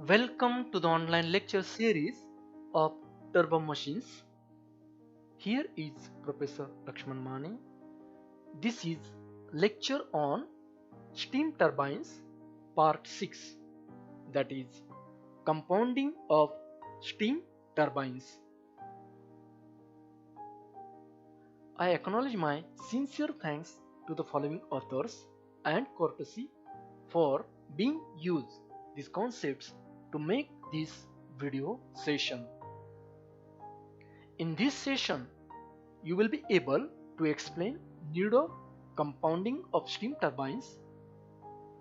Welcome to the online lecture series of turbo machines. Here is Professor Lakshman Mane. This is lecture on steam turbines part 6, that is compounding of steam turbines. I acknowledge my sincere thanks to the following authors and courtesy for being used these concepts to make this video session. In this session, you will be able to explain need of compounding of steam turbines.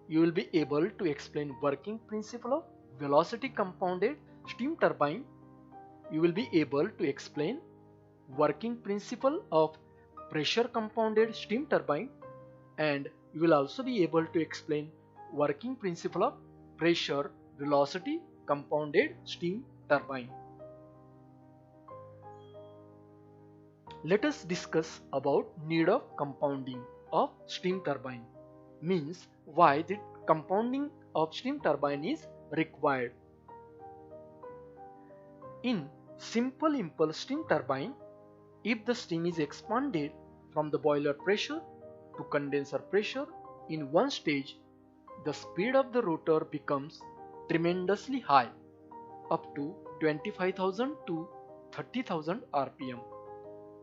You will be able to explain working principle of velocity compounded steam turbine. You will be able to explain working principle of pressure compounded steam turbine, and you will also be able to explain working principle of pressure velocity compounded steam turbine. Let us discuss about need of compounding of steam turbine, means why the compounding of steam turbine is required. In simple impulse steam turbine, if the steam is expanded from the boiler pressure to condenser pressure in one stage, the speed of the rotor becomes tremendously high, up to 25,000 to 30,000 rpm,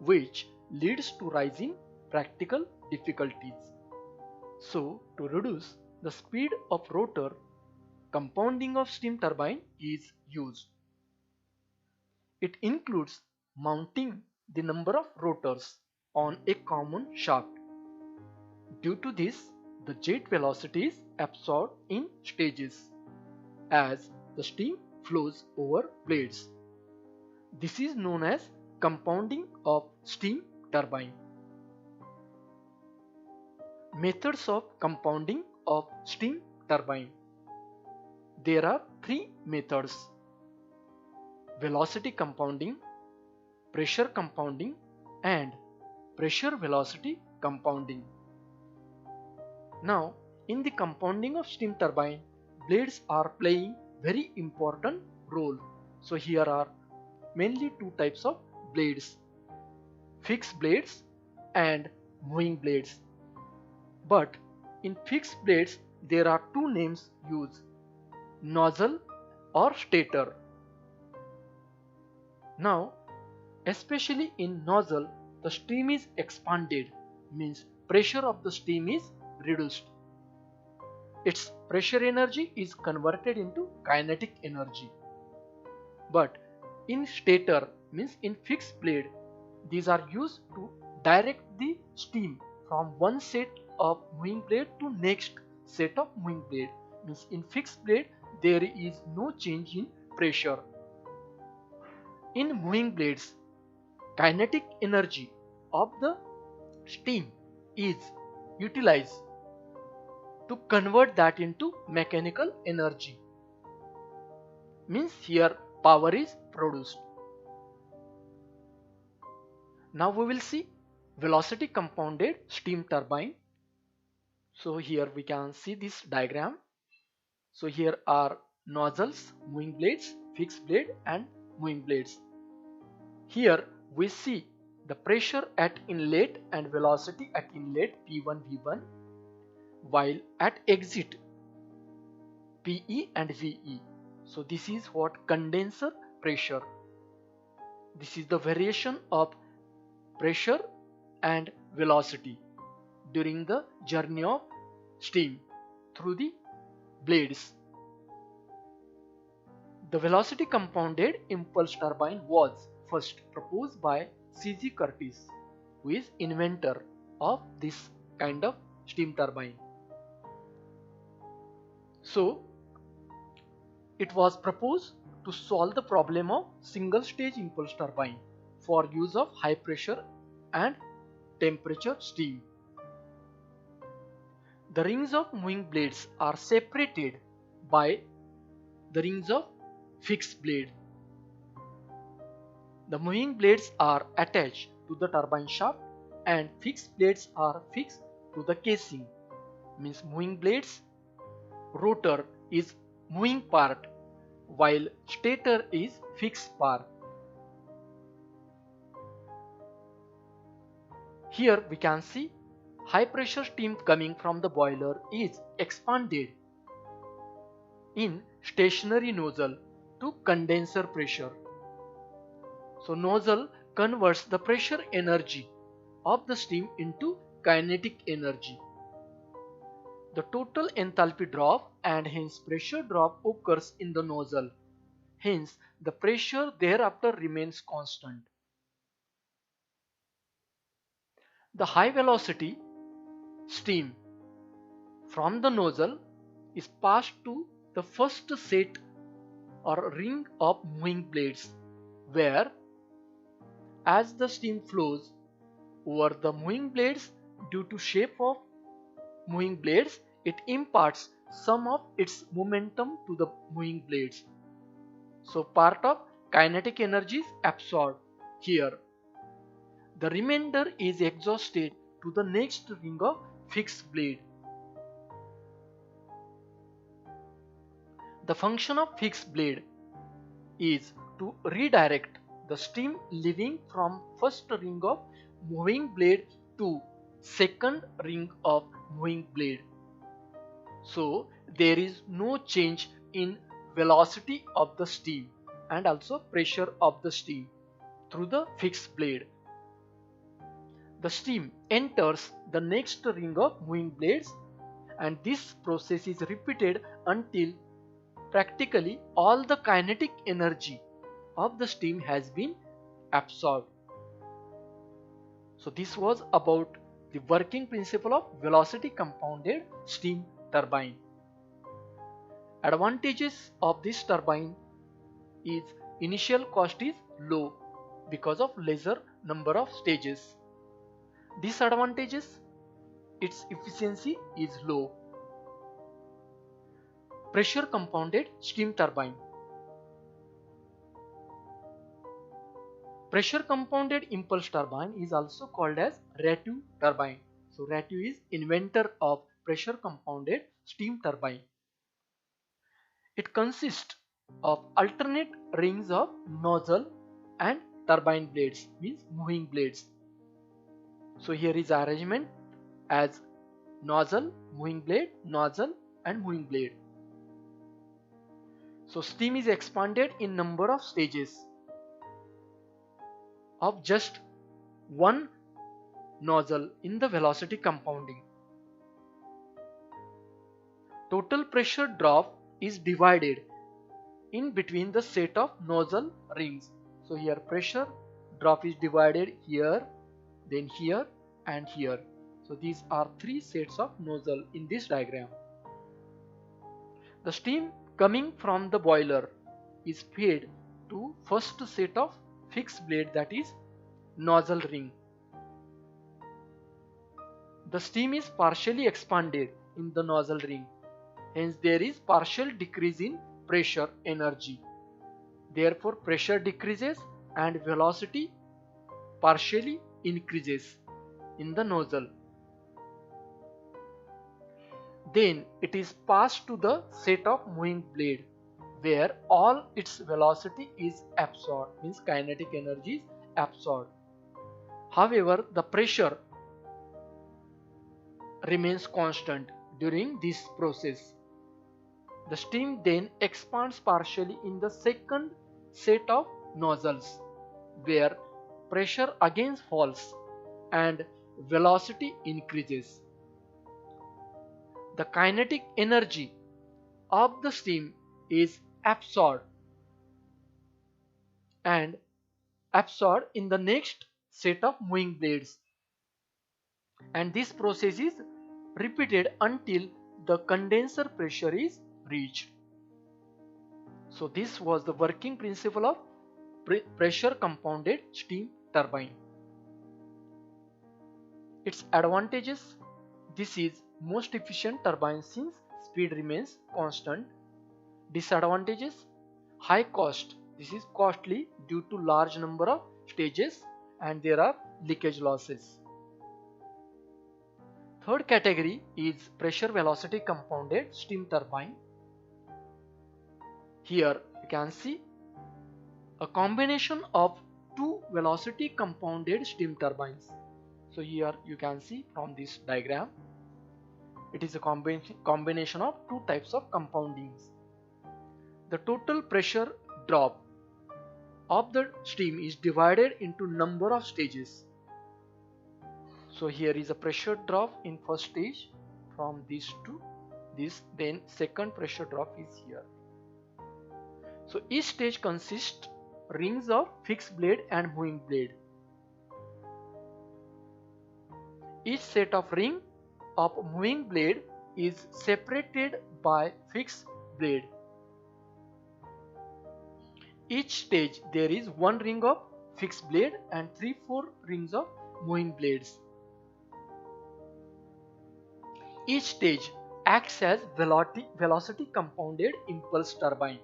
which leads to rise in practical difficulties. So, to reduce the speed of rotor, compounding of steam turbine is used. It includes mounting the number of rotors on a common shaft. Due to this, the jet velocity is absorbed in stages as the steam flows over blades. This is known as compounding of steam turbine. Methods of compounding of steam turbine. There are three methods: velocity compounding, pressure compounding, and pressure velocity compounding. Now, in the compounding of steam turbine, blades are playing very important role. So here are mainly two types of blades: fixed blades and moving blades. But in fixed blades there are two names used: nozzle or stator. Now, especially in nozzle, the steam is expanded, means pressure of the steam is reduced. Its pressure energy is converted into kinetic energy. But in stator, means in fixed blade, these are used to direct the steam from one set of moving blade to next set of moving blade. Means in fixed blade there is no change in pressure. In moving blades, kinetic energy of the steam is utilized to convert that into mechanical energy. Means here power is produced. Now we will see velocity compounded steam turbine. So here we can see this diagram. So here are nozzles, moving blades, fixed blade and moving blades. Here we see the pressure at inlet and velocity at inlet P1 V1, while at exit PE and VE. So this is what condenser pressure. This is the variation of pressure and velocity during the journey of steam through the blades. The velocity compounded impulse turbine was first proposed by C.G. Curtis, who is inventor of this kind of steam turbine. So it was proposed to solve the problem of single stage impulse turbine for use of high pressure and temperature steam. The rings of moving blades are separated by the rings of fixed blade. The moving blades are attached to the turbine shaft and fixed blades are fixed to the casing. Means moving blades rotor is moving part while stator is fixed bar. Here we can see high pressure steam coming from the boiler is expanded in stationary nozzle to condenser pressure. So nozzle converts the pressure energy of the steam into kinetic energy. The total enthalpy drop and hence pressure drop occurs in the nozzle. Hence the pressure thereafter remains constant. The high velocity steam from the nozzle is passed to the first set or ring of moving blades, where as the steam flows over the moving blades due to shape of moving blades, it imparts some of its momentum to the moving blades. So part of kinetic energy is absorbed here. The remainder is exhausted to the next ring of fixed blade. The function of fixed blade is to redirect the steam leaving from first ring of moving blade to second ring of moving blade. So there is no change in velocity of the steam and also pressure of the steam through the fixed blade. The steam enters the next ring of moving blades, and this process is repeated until practically all the kinetic energy of the steam has been absorbed. So this was about the working principle of velocity compounded steam turbine. Advantages of this turbine is initial cost is low because of lesser number of stages. Disadvantages, its efficiency is low. Pressure compounded steam turbine. Pressure compounded impulse turbine is also called as Ratu turbine. So Ratu is inventor of pressure compounded steam turbine. It consists of alternate rings of nozzle and turbine blades, means moving blades. So here is arrangement as nozzle, moving blade, nozzle and moving blade. So steam is expanded in number of stages of just one nozzle in the velocity compounding. Total pressure drop is divided in between the set of nozzle rings. So here pressure drop is divided here, then here and here. So these are three sets of nozzle in this diagram. The steam coming from the boiler is fed to first set of fixed blade, that is nozzle ring. The steam is partially expanded in the nozzle ring, hence there is partial decrease in pressure energy. Therefore pressure decreases and velocity partially increases in the nozzle. Then it is passed to the set of moving blade, where all its velocity is absorbed, means kinetic energy is absorbed. However, the pressure remains constant during this process. The steam then expands partially in the second set of nozzles, where pressure again falls and velocity increases. The kinetic energy of the steam is absorbed in the next set of moving blades, and this process is repeated until the condenser pressure is reached. So this was the working principle of pressure compounded steam turbine. Its advantages: this is most efficient turbine since speed remains constant. Disadvantages: high cost. This is costly due to large number of stages and there are leakage losses. Third category is pressure velocity compounded steam turbine. Here you can see a combination of two velocity compounded steam turbines. So here you can see from this diagram, it is a combination of two types of compoundings. The total pressure drop of the steam is divided into number of stages. So here is a pressure drop in first stage from this to this, then second pressure drop is here. So each stage consists rings of fixed blade and moving blade. Each set of ring of moving blade is separated by fixed blade. Each stage there is one ring of fixed blade and 3-4 rings of moving blades. Each stage acts as velocity compounded impulse turbine.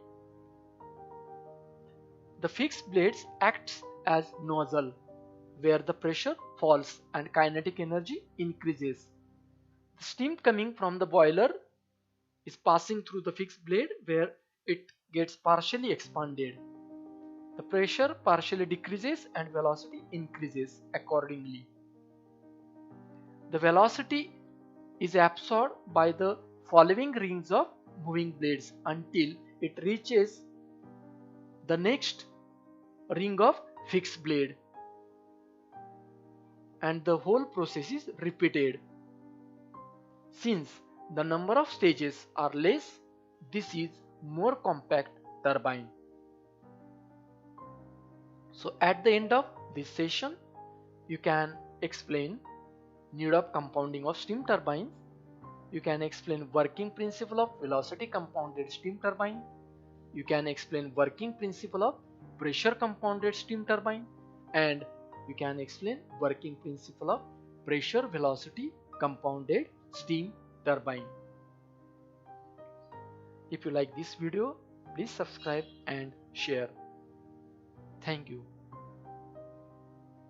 The fixed blades acts as nozzle where the pressure falls and kinetic energy increases. The steam coming from the boiler is passing through the fixed blade where it gets partially expanded. The pressure partially decreases and velocity increases accordingly. The velocity is absorbed by the following rings of moving blades until it reaches the next ring of fixed blade, and the whole process is repeated. Since the number of stages are less, this is more compact turbine. So at the end of this session, you can explain need of compounding of steam turbines. You can explain working principle of velocity compounded steam turbine. You can explain working principle of pressure compounded steam turbine, and you can explain working principle of pressure velocity compounded steam turbine. If you like this video, please subscribe and share. Thank you.